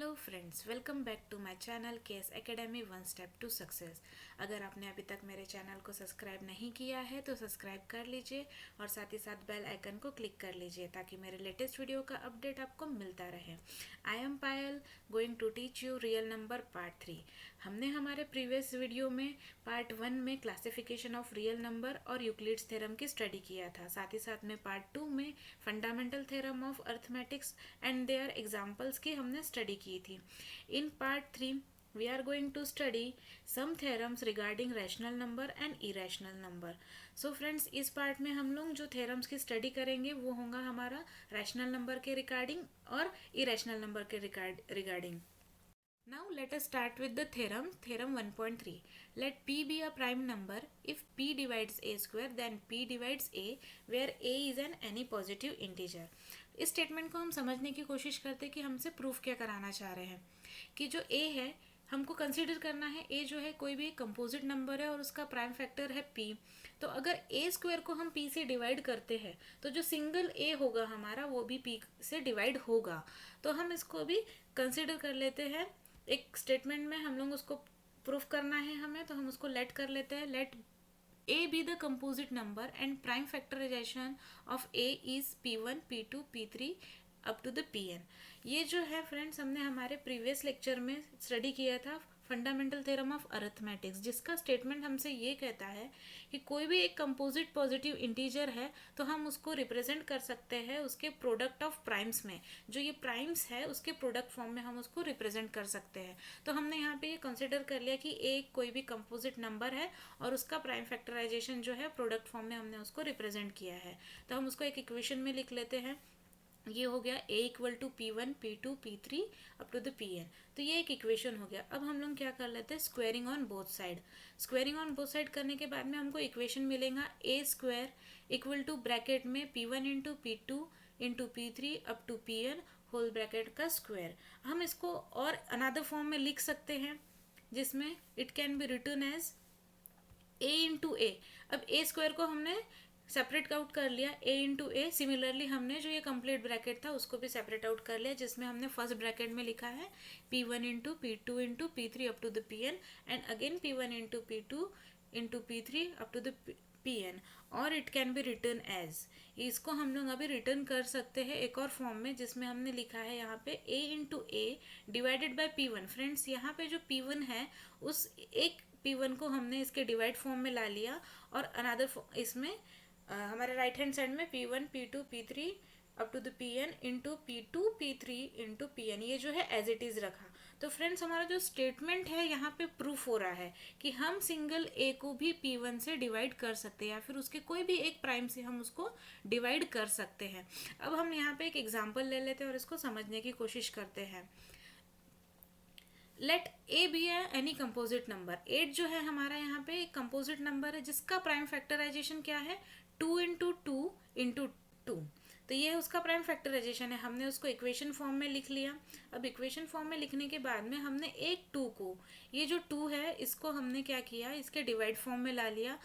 Hello friends, welcome back to my channel Case Academy one step to success. अगर आपने अभी तक मेरे चैनल को सब्सक्राइब नहीं किया है तो सब्सक्राइब कर लीजिए और साथ ही साथ बेल आइकन को क्लिक कर लीजिए ताकि मेरे लेटेस्ट वीडियो का अपडेट आपको मिलता रहे। I am Payal, going to teach you real number part 3। हमने हमारे प्रीवियस वीडियो में पार्ट 1 में क्लासिफिकेशन ऑफ रियल नंबर और यूक्लिड्स थ्योरम की स्टडी किया था। साथ ही साथ में पार्ट 2 में fundamental theorem of arithmetics and their examples की हमने स्टडी की थी। In part 3 we are going to study some theorems regarding rational number and irrational number. So friends, इस पार्ट में हम लोग जो theorems की स्टडी करेंगे वो होगा हमारा रैशनल नंबर के रिगार्डिंग और इरेशनल नंबर के regarding. Now let us start with the theorem. Theorem 1.3. Let p be a prime number if p divides a square then p divides a where a is an any positive integer. इस statement को हम समझने की कोशिश करते हैं कि हमसे प्रूफ क्या कराना चाह रहे हैं कि जो a है हमको कंसीडर करना है a जो है कोई भी कंपोजिट नंबर है और उसका प्राइम फैक्टर है p. तो अगर a स्क्वायर को हम p से डिवाइड करते हैं तो जो सिंगल a होगा हमारा वो भी p से डिवाइड होगा. तो हम इसको भी कंसीडर कर लेते हैं. एक स्टेटमेंट में हम लोग उसको प्रूफ करना है हमें, तो हम उसको लेट कर लेते हैं. Let a be the composite number and prime factorization of a is p1 p2 p3 up to the pn. ये जो है फ्रेंड्स हमने हमारे प्रीवियस लेक्चर में स्टडी किया था फंडामेंटल थ्योरम ऑफ अरिथमेटिक्स, जिसका स्टेटमेंट हमसे ये कहता है कि कोई भी एक कंपोजिट पॉजिटिव इंटीजर है तो हम उसको रिप्रेजेंट कर सकते हैं उसके प्रोडक्ट ऑफ प्राइम्स में. जो ये प्राइम्स है उसके प्रोडक्ट फॉर्म में हम उसको रिप्रेजेंट कर सकते हैं. तो हमने यहाँ पे ये कंसिडर कर लिया कि एक कोई भी कंपोजिट नंबर है और उसका प्राइम फैक्टराइजेशन जो है प्रोडक्ट फॉर्म में हमने उसको रिप्रेजेंट किया है. तो हम उसको एक इक्वेशन में लिख लेते हैं. ये हो गया a equal to p1 p2 p3 up to the pn. तो ये एक इक्वेशन हो गया. अब हम लोग क्या कर लेते हैं, squaring on both side. Squaring on both side करने के बाद में हमको इक्वेशन मिलेगा a square equal to bracket में p1 into p2 into p3 up to pn whole bracket का स्क्वायर. हम इसको और अनदर फॉर्म में लिख सकते हैं जिसमें it can be written as a into a. अब a स्क्वायर को हमने सेपरेट आउट कर लिया a इंटू ए. सिमिलरली हमने जो ये कंप्लीट ब्रैकेट था उसको भी सेपरेट आउट कर लिया जिसमें हमने फर्स्ट ब्रैकेट में लिखा है p1 into p2 into p3 up to the pn and again p1 into p2 into p3 up to the pn. और it can be written as, इसको हम लोग अभी रिटर्न कर सकते हैं एक और फॉर्म में जिसमें हमने लिखा है यहाँ पे a into A divided by p1. Friends यहाँ पे जो p1 है उस एक p1 को हमने इसके डिवाइड फॉर्म में ला लिया और अनदर इसमें हमारे राइट हैंड साइड में p1 p2 p3 up to the pn into p2 p3 into pn ये जो है एज इट इज़ रखा. तो फ्रेंड्स हमारा जो स्टेटमेंट है यहाँ पे प्रूफ हो रहा है कि हम सिंगल a को भी p1 से डिवाइड कर सकते हैं या फिर उसके कोई भी एक प्राइम से हम उसको डिवाइड कर सकते हैं. अब हम यहाँ पे एक एग्जाम्पल ले लेते हैं और इसको समझने की कोशिश करते हैं. लेट ए बी है एनी कंपोजिट नंबर. 8 जो है हमारा यहाँ पे एक कंपोजिट नंबर है जिसका प्राइम फैक्टराइजेशन क्या है 2 इंटू टू इंटू टू. तो ये उसका प्राइम फैक्टराइजेशन है. हमने उसको इक्वेशन फॉर्म में लिख लिया. अब इक्वेशन फॉर्म में लिखने के बाद में हमने एक 2 को, ये जो 2 है इसको हमने क्या किया, इसके डिवाइड फॉर्म में ला लिया.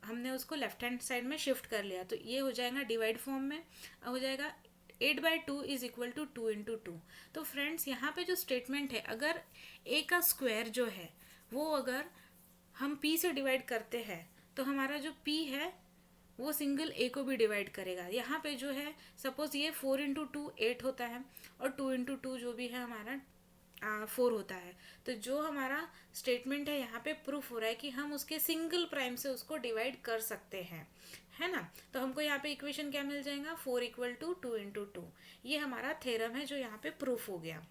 हमने उसको लेफ्ट हैंड साइड में शिफ्ट कर लिया तो ये हो जाएगा डिवाइड फॉर्म में हो जाएगा 8/2 is equal to 2 into two. तो फ्रेंड्स यहाँ पे जो स्टेटमेंट है अगर a का स्क्वायर जो है वो अगर हम p से डिवाइड करते हैं तो हमारा जो p है वो सिंगल a को भी डिवाइड करेगा. यहाँ पे जो है सपोज ये 4 इंटू टू 8 होता है और 2 इंटू टू जो भी है हमारा 4 होता है. तो जो हमारा स्टेटमेंट है यहाँ पे प्रूफ हो रहा है कि हम उसके सिंगल प्राइम से उसको डिवाइड कर सकते हैं, है ना. तो हमको यहाँ पे इक्वेशन क्या मिल जाएगा 4 इक्वल टू 2 इंटू टू. ये हमारा थ्योरम है जो यहाँ पे प्रूफ हो गया.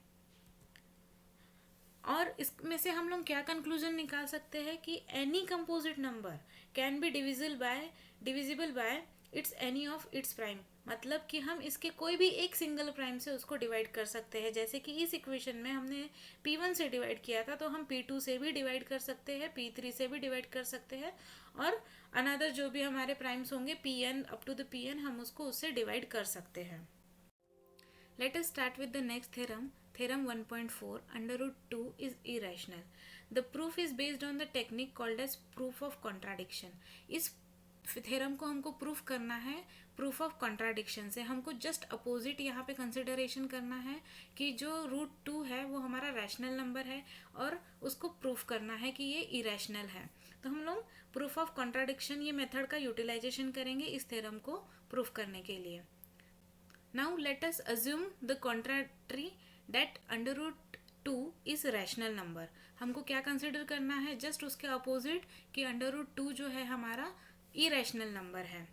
और इसमें से हम लोग क्या कंक्लूजन निकाल सकते हैं कि any composite number can be divisible by it's any of its prime. मतलब कि हम इसके कोई भी एक सिंगल प्राइम से उसको डिवाइड कर सकते हैं. जैसे कि इस इक्वेशन में हमने p1 से डिवाइड किया था तो हम p2 से भी डिवाइड कर सकते हैं, p3 से भी डिवाइड कर सकते हैं और अनदर जो भी हमारे प्राइम्स होंगे pn up to the pn हम उसको उससे डिवाइड कर सकते हैं. Let us start with the next theorem. Theorem 1.4 under root 2 is irrational. The proof is based on the technique called as proof of contradiction. इस theorem को हमको proof करना है प्रूफ ऑफ कॉन्ट्राडिक्शन से। हमको जस्ट अपोजिट यहाँ पे consideration करना है कि जो √2 है वो हमारा रैशनल नंबर है और उसको प्रूफ करना है कि ये इरेशनल है। तो हम लोग प्रूफ ऑफ कॉन्ट्राडिक्शन ये मेथड का यूटिलाइजेशन करेंगे इस थ्योरम को प्रूफ करने के लिए। Now let us assume the contradictory that √2 is rational number. हमको क्या कंसिडर करना है, जस्ट उसके अपोजिट कि √2 जो है हमारा इरेशनल नंबर है।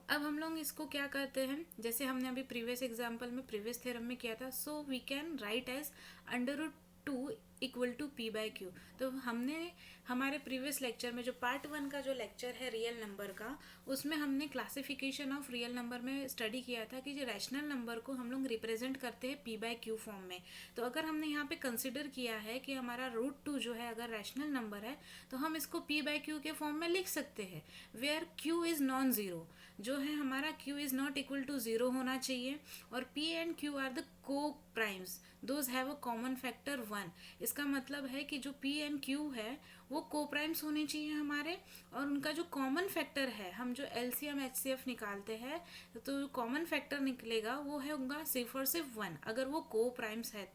अब हम लोग इसको क्या करते हैं, जैसे हमने अभी प्रीवियस एग्जांपल में प्रीवियस थ्योरम में किया था, so we can write as √2 equal to p/q। तो हमने हमारे प्रीवियस लेक्चर में जो पार्ट 1 का जो लेक्चर है रियल नंबर का, उसमें हमने क्लासिफिकेशन ऑफ रियल नंबर में स्टडी किया था कि जो रैशनल नंबर को हम लोग रिप्रेजेंट करते हैं p/q फॉर्म में। तो अगर हमने यहाँ पे कंसिडर किया है कि हमारा √2 जो है अगर रैशनल नंबर है तो हम इसको p/q के फॉर्म में लिख सकते हैं, where q is non zero, जो है हमारा q is not equal to zero होना चाहिए, और p and q are the coprimes, those have a common factor 1। इसका मतलब है कि जो p एंड q है वो को प्राइम्स होने चाहिए हमारे, और उनका जो कॉमन फैक्टर है, हम जो LCM HCF निकालते हैं तो कॉमन फैक्टर निकलेगा वो है उनका सिर्फ और सिर्फ 1, अगर वो को प्राइम्स है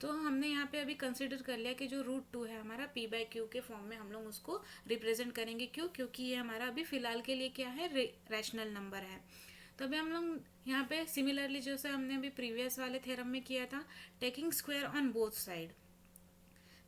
तो हमने यहाँ पे अभी कंसिडर कर लिया कि जो √2 है हमारा p/q के फॉर्म में हम लोग उसको रिप्रेजेंट करेंगे। क्यों? क्योंकि ये हमारा अभी फिलहाल के लिए क्या है, रैशनल नंबर है। तो अभी हम लोग यहाँ पे सिमिलरली जैसे हमने अभी प्रीवियस वाले थ्योरम में किया था, taking square on both side,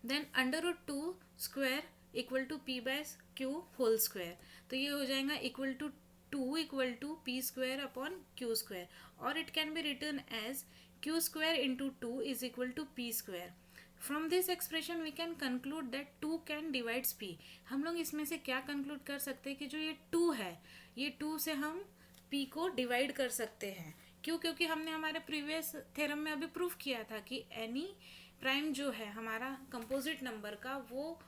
then √2 square equal to p/q whole square. तो ये हो जाएगा equal to 2 equal to p square upon q square, और it can be written as q square into 2 is equal to p square. From this expression we can conclude that 2 can divides p। हम लोग इसमें से क्या conclude कर सकते हैं कि जो ये 2 है, ये 2 से हम p को डिवाइड कर सकते हैं। क्यों? क्योंकि हमने हमारे प्रीवियस थ्योरम में अभी प्रूफ किया था कि एनी प्राइम जो है हमारा कंपोजिट नंबर का, वो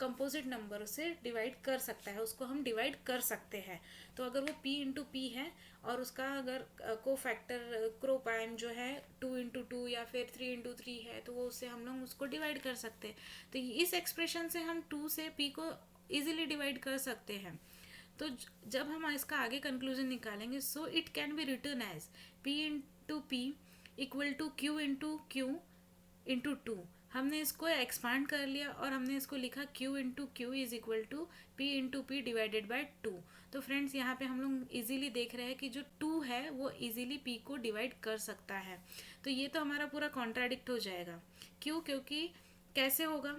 कंपोजिट नंबर से डिवाइड कर सकता है, उसको हम डिवाइड कर सकते हैं। तो अगर वो p इंटू पी है और उसका अगर को फैक्टर क्रो प्राइम जो है 2 इंटू 2 या फिर 3 इंटू 3 है, तो वो उससे हम लोग उसको डिवाइड कर सकते हैं। तो इस एक्सप्रेशन से हम 2 से p को इजीली डिवाइड कर सकते हैं। तो जब हम इसका आगे कंक्लूजन निकालेंगे, so it can be written as p into P equal to q into Q into 2। हमने इसको एक्सपांड कर लिया और हमने इसको लिखा q into Q is equal to p into P divided by 2। तो फ्रेंड्स यहाँ पे हम लोग इजीली देख रहे हैं कि जो 2 है वो इजीली p को डिवाइड कर सकता है। तो ये तो हमारा पूरा कॉन्ट्राडिक्ट हो जाएगा। क्यों? क्योंकि कैसे होगा,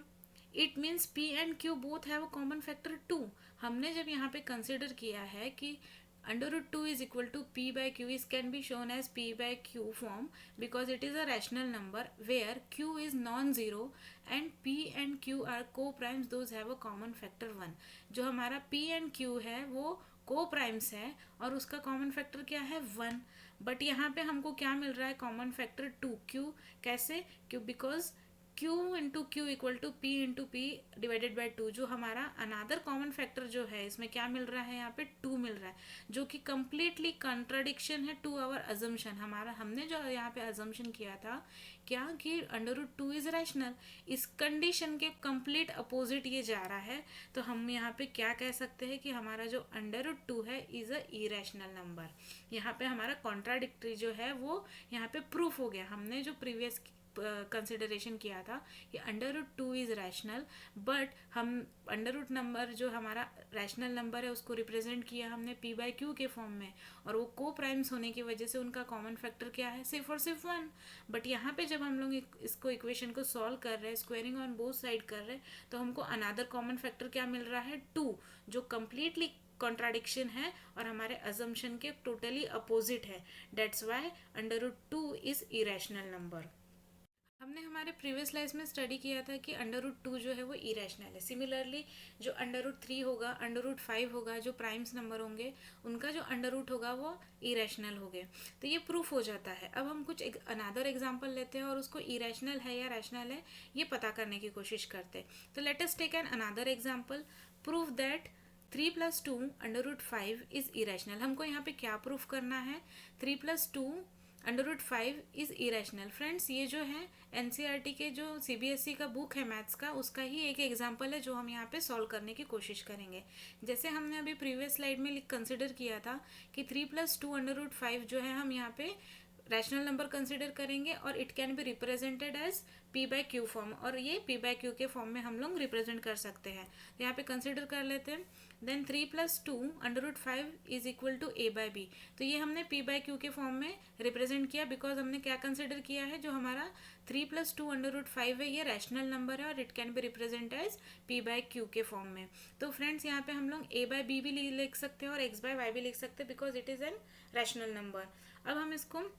it means p and q both have a common factor 2। हमने जब यहाँ पे कंसिडर किया है कि √2 is equal to p/q is can be shown as p/q form because it is a rational number where q is non-zero and p and q are co-primes, those have a common factor 1। जो हमारा p and q है वो co-primes है और उसका common factor क्या है, 1। But यहाँ पे हमको क्या मिल रहा है, common factor 2। क्यों? कैसे? क्यों? Because q into Q equal to p into P divided by 2। जो हमारा अनादर कॉमन फैक्टर जो है इसमें क्या मिल रहा है, यहाँ पे 2 मिल रहा है, जो कि कम्प्लीटली कंट्राडिक्शन है टू आवर अजम्पशन। हमारा हमने जो यहाँ पे अजम्पशन किया था क्या कि √2 इज रैशनल, इस कंडीशन के कंप्लीट अपोजिट ये जा रहा है। तो हम यहाँ पे क्या कह सकते हैं कि हमारा जो √2 है इज अ इरेशनल नंबर। यहाँ पे हमारा कॉन्ट्राडिक्टरी जो है वो यहाँ पे प्रूफ हो गया। हमने जो प्रीवियस कंसिडरेशन किया था कि √2 इज रैशनल, बट हम अंडर नंबर जो हमारा रैशनल नंबर है उसको रिप्रेजेंट किया हमने p/q के फॉर्म में, और वो को प्राइम्स होने की वजह से उनका कॉमन फैक्टर क्या है, सिर्फ और सिर्फ 1। बट यहाँ पे जब हम लोग इसको इक्वेशन को सॉल्व कर रहे हैं, स्क्वेयरिंग ऑन बोथ साइड कर रहे हैं, तो हमको अनादर कॉमन फैक्टर क्या मिल रहा है, 2, जो कम्प्लीटली कॉन्ट्राडिक्शन है और हमारे अजम्पशन के टोटली अपोजिट है। That's why √2 is irrational number. हमने हमारे प्रीवियस लाइफ में स्टडी किया था कि √2 जो है वो इरेशनल है। सिमिलरली जो √3 होगा, √5 होगा, जो प्राइम्स नंबर होंगे उनका जो √ होगा वो इरेशनल हो गए। तो ये प्रूफ हो जाता है। अब हम कुछ अनादर एग्जांपल लेते हैं और उसको इरेशनल है या रैशनल है ये पता करने की कोशिश करते हैं। तो let us take an another example, proof that 3 + 2 √5 is irrational. हमको यहाँ पे क्या प्रूफ करना है, 3 + 2 √5 इज़ इरेशनल। फ्रेंड्स ये जो है एनसीईआरटी के जो सीबीएसई का बुक है मैथ्स का, उसका ही एक एग्जांपल है जो हम यहाँ पे सॉल्व करने की कोशिश करेंगे। जैसे हमने अभी प्रीवियस स्लाइड में कंसिडर किया था कि 3+2 √5 जो है हम यहाँ पे रैशनल नंबर कंसिडर करेंगे और it can be represented as p/q form, और ये p/q के फॉर्म में हम लोग रिप्रेजेंट कर सकते हैं। तो यहाँ पे कंसिडर कर लेते हैं। Then 3+2 √5 is equal to a/b। तो ये हमने p/q के फॉर्म में रिप्रेजेंट किया, बिकॉज हमने क्या कंसिडर किया है, जो हमारा 3+2 √5 है ये रैशनल नंबर है और it can be represent as p/q के फॉर्म में। तो फ्रेंड्स यहाँ पे हम लोग a/b भी लिख सकते हैं और x/y भी लिख सकते हैं, because it is an rational number. अब हम इसको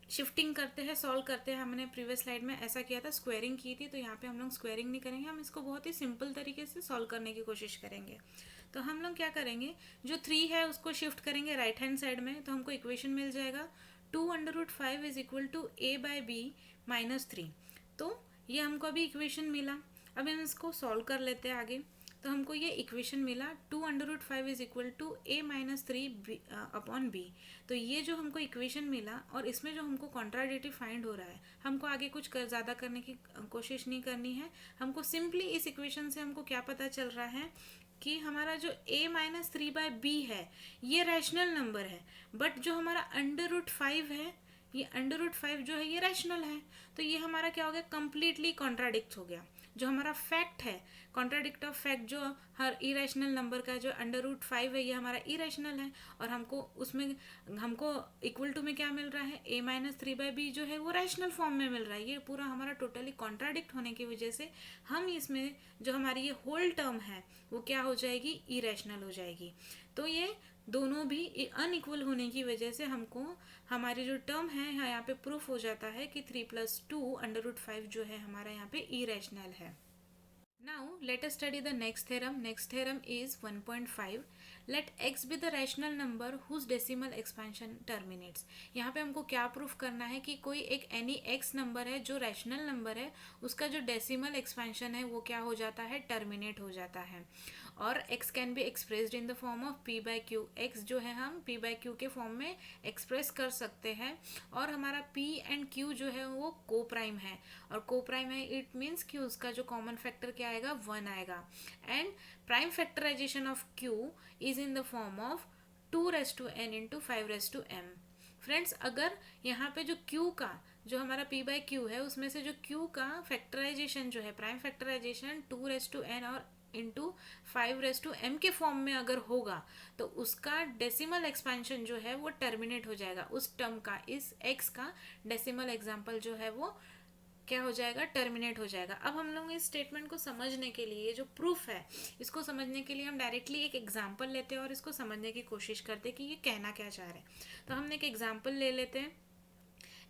शिफ्टिंग करते हैं, सॉल्व करते हैं। हमने प्रीवियस स्लाइड में ऐसा किया था, स्क्वायरिंग की थी, तो यहाँ पे हम लोग स्क्वायरिंग नहीं करेंगे, हम इसको बहुत ही सिंपल तरीके से सॉल्व करने की कोशिश करेंगे। तो हम लोग क्या करेंगे, जो 3 है उसको शिफ्ट करेंगे राइट हैंड साइड में, तो हमको इक्वेशन मिल जाएगा 2 √5 इज इक्वल टू a/b-3। तो ये हमको अभी इक्वेशन मिला। अब हम इसको सॉल्व कर लेते हैं आगे। तो हमको ये इक्वेशन मिला 2 √5 इज इक्वल टू a-3/b। तो ये जो हमको इक्वेशन मिला और इसमें जो हमको कॉन्ट्राडिक्टिव फाइंड हो रहा है, हमको आगे कुछ ज़्यादा करने की कोशिश नहीं करनी है। हमको सिंपली इस इक्वेशन से हमको क्या पता चल रहा है कि हमारा जो a-3/b है ये रैशनल नंबर है, बट जो हमारा √5 है, ये √5 जो है ये रैशनल है। तो ये हमारा क्या हो गया, कंप्लीटली कॉन्ट्राडिक्ट हो गया। जो हमारा फैक्ट है, कॉन्ट्राडिक्ट ऑफ फैक्ट, जो हर इरेशनल नंबर का जो √5 है ये हमारा इरेशनल है, और हमको उसमें हमको इक्वल टू में क्या मिल रहा है, a-3/b जो है वो रैशनल फॉर्म में मिल रहा है। ये पूरा हमारा टोटली कॉन्ट्राडिक्ट होने की वजह से हम इसमें जो हमारी ये होल टर्म है वो क्या हो जाएगी, इरेशनल हो जाएगी। तो ये दोनों भी अनइक्वल होने की वजह से हमको हमारी जो टर्म है यहाँ पे प्रूफ हो जाता है कि 3+2 √5 जो है हमारा यहाँ पे इरेशनल है। Now let us study the next theorem. Next theorem is 1.5. Let x be the rational number whose decimal expansion terminates. यहाँ पे हमको क्या प्रूफ करना है कि कोई एक एनी x नंबर है जो रैशनल नंबर है, उसका जो डेसिमल एक्सपेंशन है वो क्या हो जाता है, टर्मिनेट हो जाता है। और x can be expressed in the form of p/q। x जो है हम p/q के फॉर्म में एक्सप्रेस कर सकते हैं। और हमारा p एंड q जो है वो को प्राइम है, और को प्राइम है इट मीन्स कि उसका जो कॉमन फैक्टर क्या आएगा, 1 आएगा। And prime factorization of q is in the form of 2n into 5m। Friends अगर यहाँ पे जो q का जो हमारा p/q है उसमें से जो q का फैक्टराइजेशन जो है, प्राइम फैक्टराइजेशन 2n और इंटू 5m के फॉर्म में अगर होगा, तो उसका डेसिमल एक्सपेंशन जो है वो टर्मिनेट हो जाएगा। उस टर्म का, इस x का डेसिमल एग्जाम्पल जो है वो क्या हो जाएगा, टर्मिनेट हो जाएगा। अब हम लोग इस स्टेटमेंट को समझने के लिए, जो प्रूफ है इसको समझने के लिए हम डायरेक्टली एक एग्जांपल लेते हैं और इसको समझने की कोशिश करते हैं कि ये कहना क्या चाह रहे हैं। तो हमने एक एग्जांपल ले लेते हैं।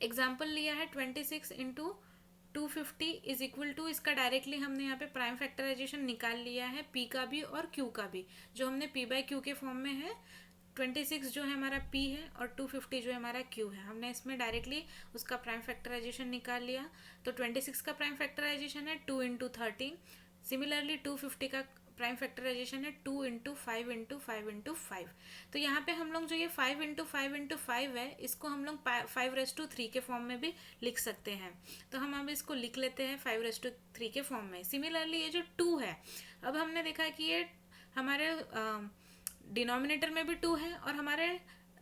एग्जांपल लिया है 26 इंटू 250 इज इक्वल टू, इसका डायरेक्टली हमने यहाँ पे प्राइम फैक्टराइजेशन निकाल लिया है p का भी और q का भी, जो हमने p/q के फॉर्म में है। 26 जो है हमारा p है और 250 जो है हमारा q है। हमने इसमें डायरेक्टली उसका प्राइम फैक्टराइजेशन निकाल लिया। तो 26 का प्राइम फैक्टराइजेशन है 2 इंटू 13। सिमिलरली 250 का प्राइम फैक्टराइजेशन है 2 इंटू 5 इंटू 5 इंटू 5। तो यहाँ पे हम लोग जो ये 5 इंटू 5 इंटू 5 है, इसको हम लोग 5⁻³ के फॉर्म में भी लिख सकते हैं। तो हम अब इसको लिख लेते हैं 5⁻³ के फॉर्म में। सिमिलरली ये जो 2 है, अब हमने देखा कि ये हमारे डिनोमिनेटर में भी 2 है और हमारे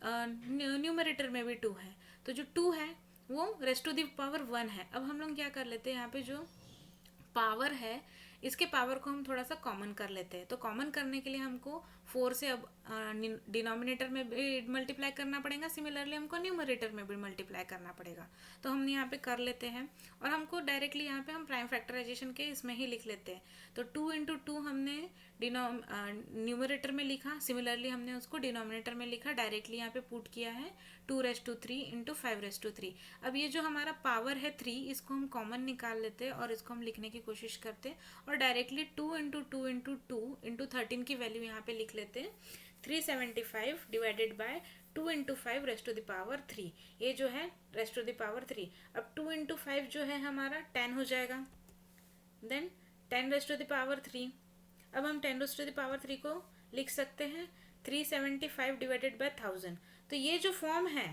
न्यूमरेटर में भी 2 है। तो जो 2 है वो r⁻1 है। अब हम लोग क्या कर लेते हैं, यहाँ पे जो पावर है इसके पावर को हम थोड़ा सा कॉमन कर लेते हैं। तो कॉमन करने के लिए हमको 4 से अब डिनोमिनेटर में भी मल्टीप्लाई करना पड़ेगा, सिमिलरली हमको न्यूमरेटर में भी मल्टीप्लाई करना पड़ेगा। तो हम यहाँ पे कर लेते हैं और हमको डायरेक्टली यहाँ पे हम प्राइम फैक्टराइजेशन के इसमें ही लिख लेते हैं। तो 2 इंटू 2 हमने न्यूमरेटर में लिखा, सिमिलरली हमने उसको डिनोमिनेटर में लिखा, डायरेक्टली यहाँ पे पुट किया है 2⁻³ इंटू 5⁻³। अब ये जो हमारा पावर है 3, इसको हम कॉमन निकाल लेते हैं और इसको हम लिखने की कोशिश करते हैं और डायरेक्टली 2 इंटू 2 इंटू 2 इंटू 13 की वैल्यू यहाँ पे लिख लेते हैं 375 डिवाइडेड बाय 2 इंटू 5⁻3। ये जो है r⁻3। अब 2 इंटू 5 जो है हमारा 10 हो जाएगा, देन 10⁻3। अब हम 10⁻3 को लिख सकते हैं 375 डिवाइडेड बाय 1000। तो ये जो फॉर्म है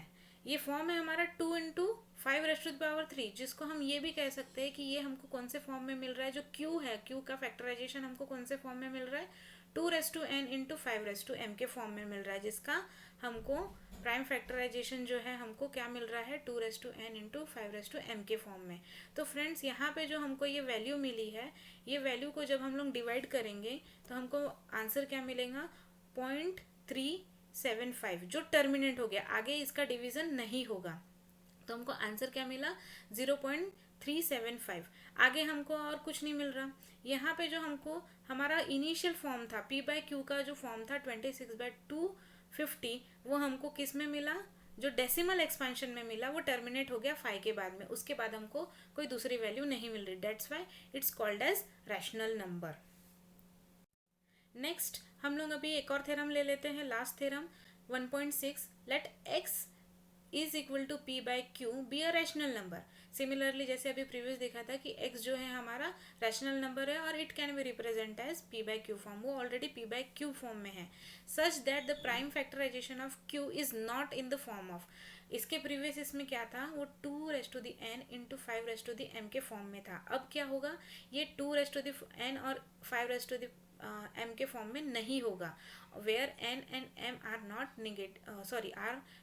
ये फॉर्म है हमारा 2 × 5⁻³ जिसको हम ये भी कह सकते हैं कि ये हमको कौन से फॉर्म में मिल रहा है, जो क्यू है, क्यू का फैक्टराइजेशन हमको कौन से फॉर्म में मिल रहा है, 2n × 5m के फॉर्म में मिल रहा है, जिसका हमको प्राइम फैक्टराइजेशन जो है हमको क्या मिल रहा है, 2n × 5m के फॉर्म में। तो फ्रेंड्स यहाँ पे जो हमको ये वैल्यू मिली है, ये वैल्यू को जब हम लोग डिवाइड करेंगे तो हमको आंसर क्या मिलेगा, 0.375, जो टर्मिनेट हो गया, आगे इसका डिवीजन नहीं होगा, तो हमको आंसर क्या मिला, 0.375। आगे हमको और कुछ नहीं मिल रहा। यहाँ पे जो हमको हमारा इनिशियल फॉर्म था, p/q का जो फॉर्म था 26/250, वो हमको किस में मिला, जो डेसिमल एक्सपेंशन में मिला, वो टर्मिनेट हो गया 5 के बाद में, उसके बाद हमको कोई दूसरी वैल्यू नहीं मिल रही, that's why it's called as rational number. Next हम लोग अभी एक और थ्योरम ले लेते हैं, last theorem 1.6, let x is equal to p/q be a rational number. Similarly जैसे अभी प्रीवियस देखा था कि x जो है हमारा रैशनल नंबर है और it can be represent as p/q form, वो ऑलरेडी p/q फॉर्म में है, such that the prime factorization of q is not in the form of, इसके प्रीवियस इसमें क्या था, वो 2n × 5m के फॉर्म में था। अब क्या होगा, ये 2n और 5m के फॉर्म में नहीं होगा, where n and m are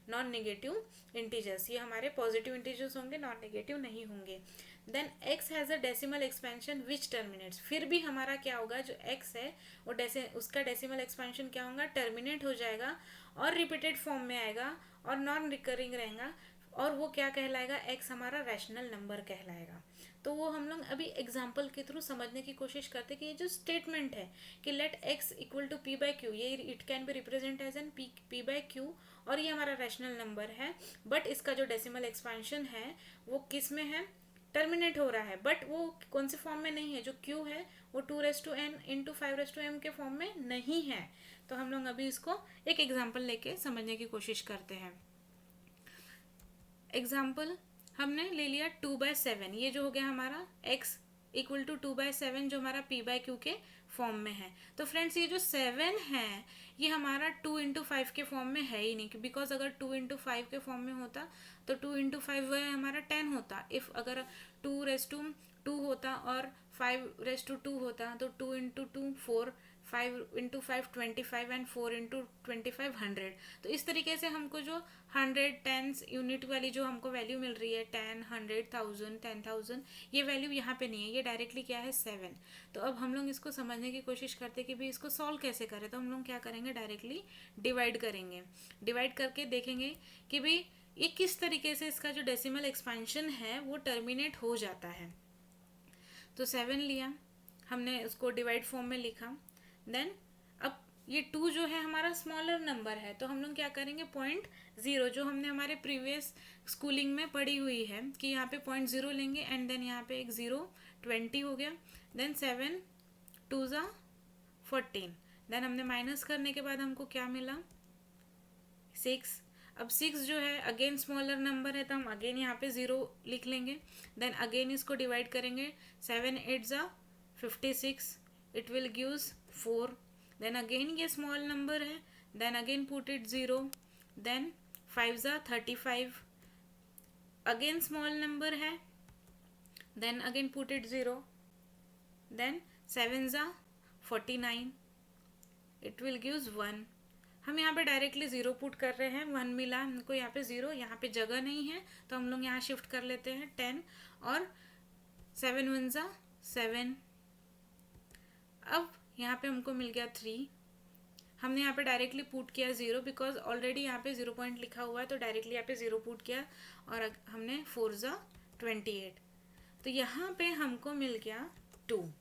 non negative integers, ये हमारे पॉजिटिव इंटीजर्स होंगे, नॉन नेगेटिव नहीं होंगे। Then x has a decimal expansion which terminates, फिर भी हमारा क्या होगा, जो x है वो उसका डेसिमल एक्सपेंशन क्या होगा, टर्मिनेट हो जाएगा और रिपीटेड फॉर्म में आएगा और नॉन रिकरिंग रहेगा, और वो क्या कहलाएगा, x हमारा रैशनल नंबर कहलाएगा। तो वो हम लोग अभी एग्जाम्पल के थ्रू समझने की कोशिश करते कि ये जो स्टेटमेंट है कि late x equal to p/q, ये it can be represent as an p/q, और ये हमारा रैशनल नंबर है, बट इसका जो डेसिमल एक्सपेंशन है वो किस में है, टर्मिनेट हो रहा है, बट वो कौन से फॉर्म में नहीं है, जो q है वो 2n × 5m के फॉर्म में नहीं है। तो हम लोग अभी इसको एक एग्जाम्पल लेके समझने की कोशिश करते हैं। एग्जाम्पल हमने ले लिया 2/7, ये जो हो गया हमारा x इक्वल टू 2/7 जो हमारा p/q के फॉर्म में है। तो फ्रेंड्स ये जो 7 है ये हमारा 2 × 5 के फॉर्म में है ही नहीं, बिकॉज अगर 2 × 5 के फॉर्म में होता तो 2 × 5 वो हमारा 10 होता, इफ अगर 2 होता और 5 होता तो 2 × 2 4, 5 × 5 25 एंड 4 × 25 100। तो इस तरीके से हमको जो 100 10 यूनिट वाली जो हमको वैल्यू मिल रही है, 10 100 1000 10,000, ये वैल्यू यहाँ पे नहीं है, ये डायरेक्टली क्या है 7। तो अब हम लोग इसको समझने की कोशिश करते हैं कि भाई इसको सॉल्व कैसे करें। तो हम लोग क्या करेंगे, डायरेक्टली डिवाइड करेंगे, डिवाइड करके देखेंगे कि भाई ये किस तरीके से इसका जो डेसिमल एक्सपेंशन है वो टर्मिनेट हो जाता है। तो 7 लिया हमने, उसको डिवाइड फॉर्म में लिखा, देन अब ये 2 जो है हमारा स्मॉलर नंबर है, तो हम लोग क्या करेंगे, 0.0 जो हमने हमारे प्रीवियस स्कूलिंग में पढ़ी हुई है कि यहाँ पे 0.0 लेंगे एंड देन यहाँ पे एक 0 20 हो गया, देन 7 2 ज़ा 14, देन हमने माइनस करने के बाद हमको क्या मिला 6। अब 6 जो है अगेन स्मॉलर नंबर है तो हम अगेन यहाँ पे 0 लिख लेंगे, देन अगेन इसको डिवाइड करेंगे, 7 8 ज़ा 56, it will gives 4, then again ये स्मॉल नंबर है, then again put it 0, then 5 ज़ा 35, अगेन स्मॉल नंबर है, then again put it 0, then 7 ज़ा 49, इट विल गिव्स 1। हम यहाँ पे डायरेक्टली 0 पुट कर रहे हैं, 1 मिला हमको यहाँ पे 0, यहाँ पे जगह नहीं है तो हम लोग यहाँ शिफ्ट कर लेते हैं 10 और 7 1 ज़ा 7। अब यहाँ पे हमको मिल गया 3, हमने यहाँ पे डायरेक्टली पुट किया 0 बिकॉज ऑलरेडी यहाँ पे 0 पॉइंट लिखा हुआ है, तो डायरेक्टली यहाँ पे 0 पुट किया और हमने 4 ज़ा 28, तो यहाँ पे हमको मिल गया 2।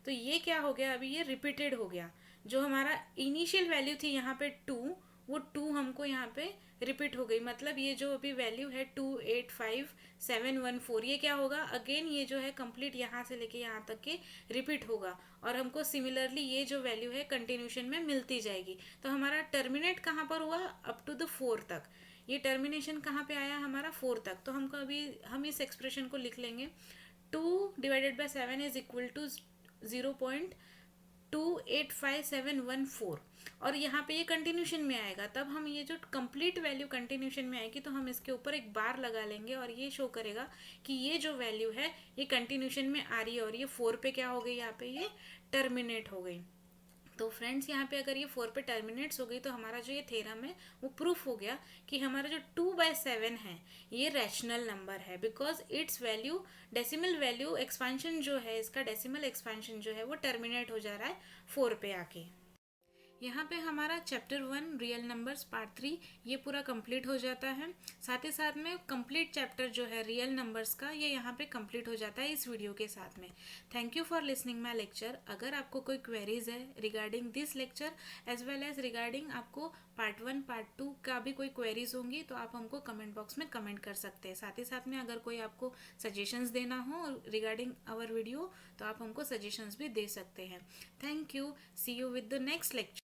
तो ये क्या हो गया, अभी ये रिपीटेड हो गया, जो हमारा इनिशियल वैल्यू थी यहाँ पे 2, वो 2 हमको यहाँ पे रिपीट हो गई, मतलब ये जो अभी वैल्यू है 285714, ये क्या होगा, अगेन ये जो है कंप्लीट यहाँ से लेके यहाँ तक के रिपीट होगा और हमको सिमिलरली ये जो वैल्यू है कंटिन्यूशन में मिलती जाएगी। तो हमारा टर्मिनेट कहाँ पर हुआ, अप टू द 4 तक, ये टर्मिनेशन कहाँ पे आया हमारा 4 तक। तो हमको अभी हम इस एक्सप्रेशन को लिख लेंगे, 2 / 7 इज इक्वल टू 0.0 285,714 और यहाँ पे ये कंटिन्यूशन में आएगा। तब हम ये जो कंप्लीट वैल्यू कंटिन्यूशन में आएगी तो हम इसके ऊपर एक बार लगा लेंगे और ये शो करेगा कि ये जो वैल्यू है ये कंटिन्यूशन में आ रही है और ये 4 पे क्या हो गई, यहाँ पे ये टर्मिनेट हो गई। तो फ्रेंड्स यहाँ पे अगर ये 4 पे टर्मिनेट्स हो गई तो हमारा जो ये थ्योरम है वो प्रूफ हो गया कि हमारा जो 2/7 है ये रैशनल नंबर है, because it's value decimal value expansion जो है, इसका डेसिमल एक्सपेंशन जो है वो टर्मिनेट हो जा रहा है 4 पे आके। यहाँ पे हमारा चैप्टर 1 रियल नंबर्स पार्ट 3 ये पूरा कंप्लीट हो जाता है। साथ ही साथ में कंप्लीट चैप्टर जो है रियल नंबर्स का ये यहाँ पे कंप्लीट हो जाता है इस वीडियो के साथ में। Thank you for listening my lecture. अगर आपको कोई क्वेरीज है regarding this lecture as well as regarding आपको पार्ट 1 पार्ट 2 का भी कोई क्वेरीज होंगी तो आप हमको कमेंट बॉक्स में कमेंट कर सकते हैं। साथ ही साथ में अगर कोई आपको सजेशंस देना हो रिगार्डिंग आवर वीडियो तो आप हमको सजेशंस भी दे सकते हैं। Thank you, see you with the next lecture.